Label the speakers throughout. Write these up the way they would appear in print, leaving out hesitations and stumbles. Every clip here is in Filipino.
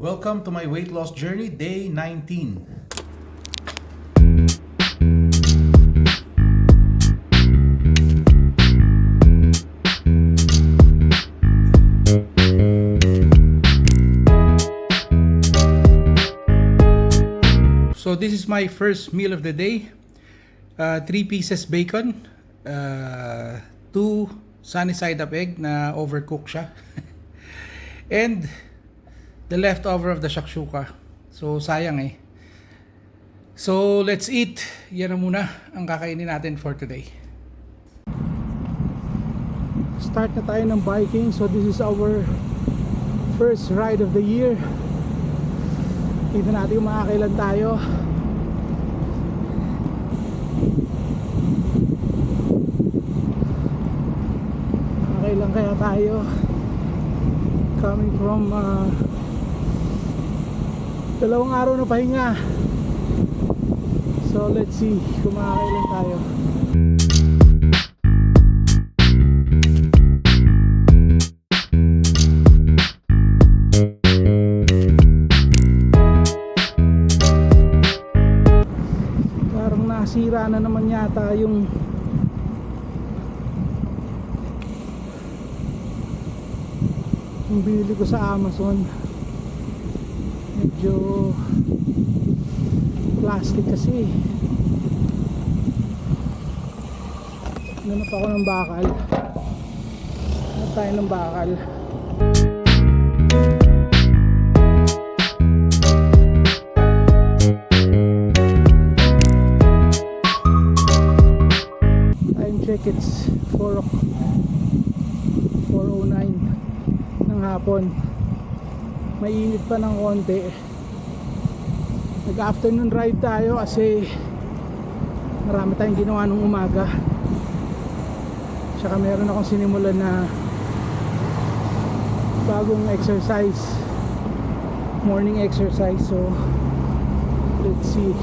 Speaker 1: Welcome to my weight loss journey, day 19. So this is my first meal of the day. 3 pieces bacon, 2 sunny side up egg na overcook siya. And the leftover of the shakshuka. So sayang eh. So let's eat. Yan na muna ang kakainin natin for today. Start na tayo ng biking. So this is our first ride of the year. Kita natin kung makakailan tayo. Makakailan kaya tayo. Coming from 2 araw na pahinga. So let's see kung makakailan tayo. Parang nasira na naman yata yung bili ko sa Amazon. Medyo plastic kasi. Nanap ako ng bakal. Nanap tayo ng bakal. Time check, it's 4:09 ng hapon. Mainit pa ng konti. Nag afternoon ride tayo kasi marami tayong ginawa nung umaga. Tsaka meron akong sinimulan na bagong exercise, morning exercise. So let's see.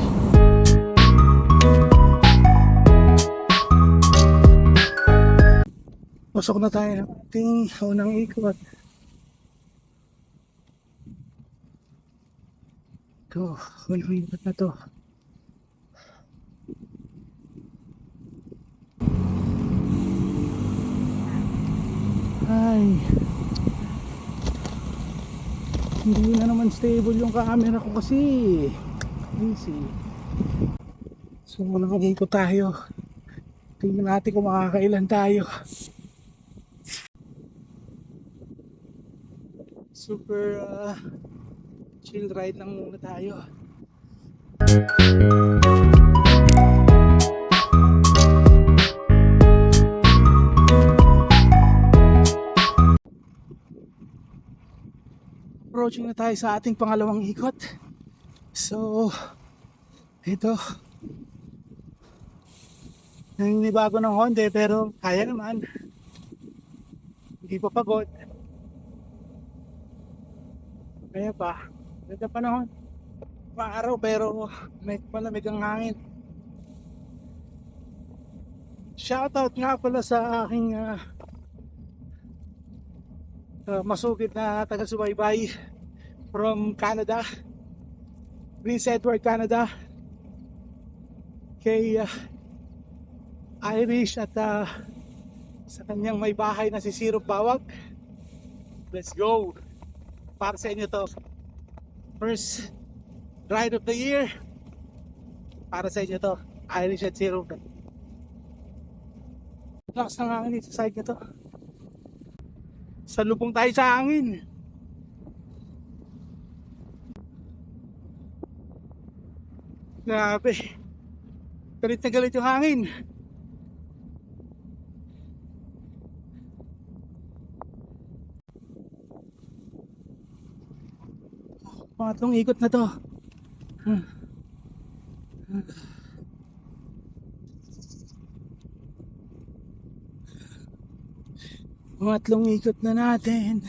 Speaker 1: Pasok na tayo ng ating unang ikot. Ito, unang ikot na to. Ay, hindi na naman stable yung camera ko kasi. Easy. So unang ikot tayo. Tingnan natin kung makakailan tayo. Super chill ride lang muna tayo. Approaching na tayo sa ating pangalawang ikot. So ito, naninibago ng konti pero kaya naman. Hindi pa pagod. Kaya pa, ganda panahon. Maaraw pero may malamig ang hangin. Shoutout nga pala sa aking masugid na taga-subaybay from Canada, Prince Edward, Canada, kay Irish at sa kanyang may bahay na si Sirop Bawag. Let's go! Para sa inyo to, first ride of the year. Para sa inyo to, Irish at Sirop. Lakas ng hangin dito sa side na to. Salubong tayo sa hangin. Grabe, galit na galit yung hangin. Pangatlong ikot na to. Pangatlong ikot na natin.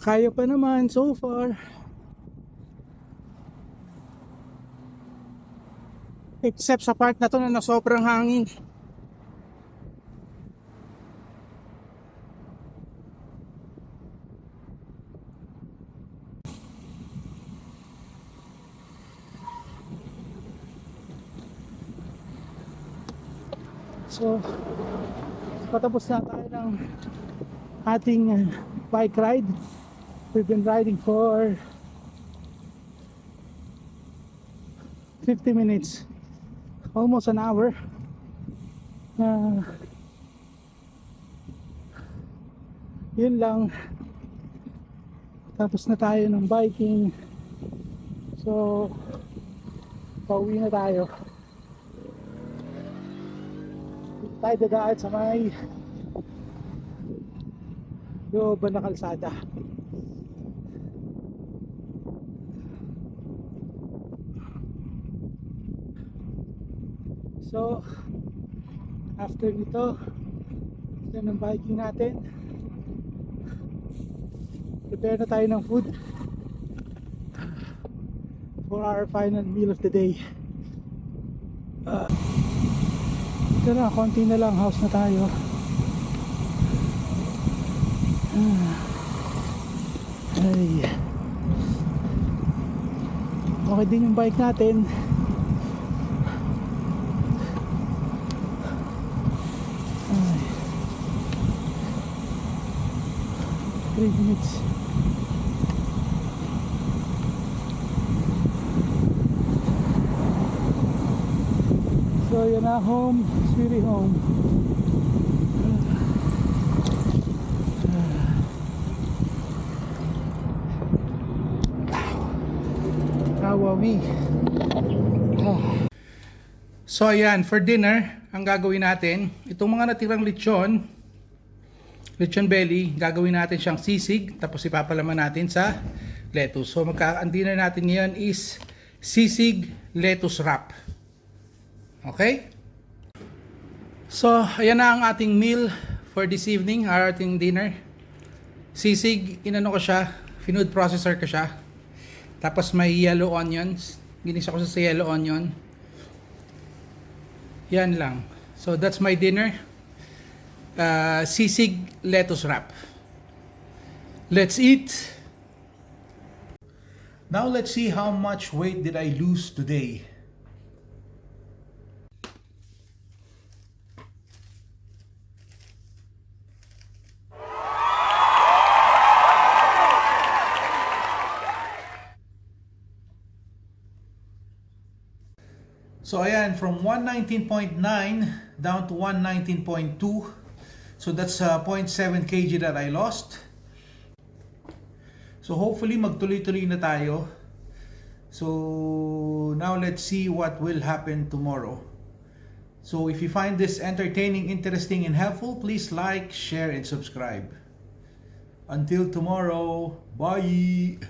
Speaker 1: Kaya pa naman so far. Except sa part na to na sobrang hangin. So, patapos na tayo ng ating bike ride. We've been riding for 50 minutes, almost an hour. Yun lang, tapos na tayo ng biking. So pauwi na tayo. Tayo dadaan sa may looban na kalsada. So after nito, after ng biking natin, prepare na tayo ng food for our final meal of the day. Ito na, konti na lang, house na tayo. Ay, okay din yung bike natin. Ay, 3 minutes. So yun na, home, sweetie home. Hawawi. So ayan, for dinner, ang gagawin natin, itong mga natirang lechon belly, gagawin natin siyang sisig, tapos ipapalaman natin sa lettuce. So ang dinner natin ngayon is sisig lettuce wrap. Okay? So, ayan na ang ating meal for this evening, our ating dinner. Sisig, inano ko siya, food processor ko siya. Tapos may yellow onions, ginisa ko sa yellow onion. Yan lang. So, that's my dinner. Sisig lettuce wrap. Let's eat! Now, let's see how much weight did I lose today. So ayan, from 119.9 down to 119.2. So that's 0.7 kg that I lost. So hopefully magtuloy-tuloy na tayo. So now let's see what will happen tomorrow. So if you find this entertaining, interesting, and helpful, please like, share, and subscribe. Until tomorrow, bye!